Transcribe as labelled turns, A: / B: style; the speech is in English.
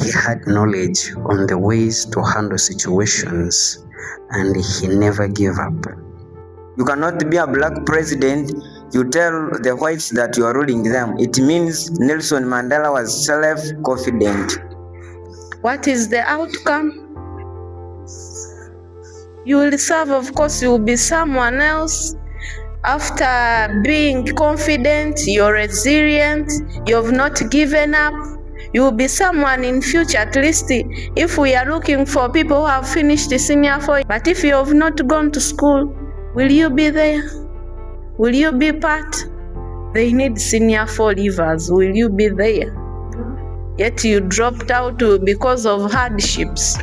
A: he had knowledge on the ways to handle situations, and he never gave up. You cannot be a black president. You tell the whites that you are ruling them. It means Nelson Mandela was self-confident.
B: What is the outcome? You will serve, of course, you will be someone else. After being confident, you're resilient, you've not given up, you will be someone in future. At least if we are looking for people who have finished the senior 4, but if you have not gone to school, will you be there? Will you be part? They need senior 4 leavers. Will you be there? Yet you dropped out because of hardships.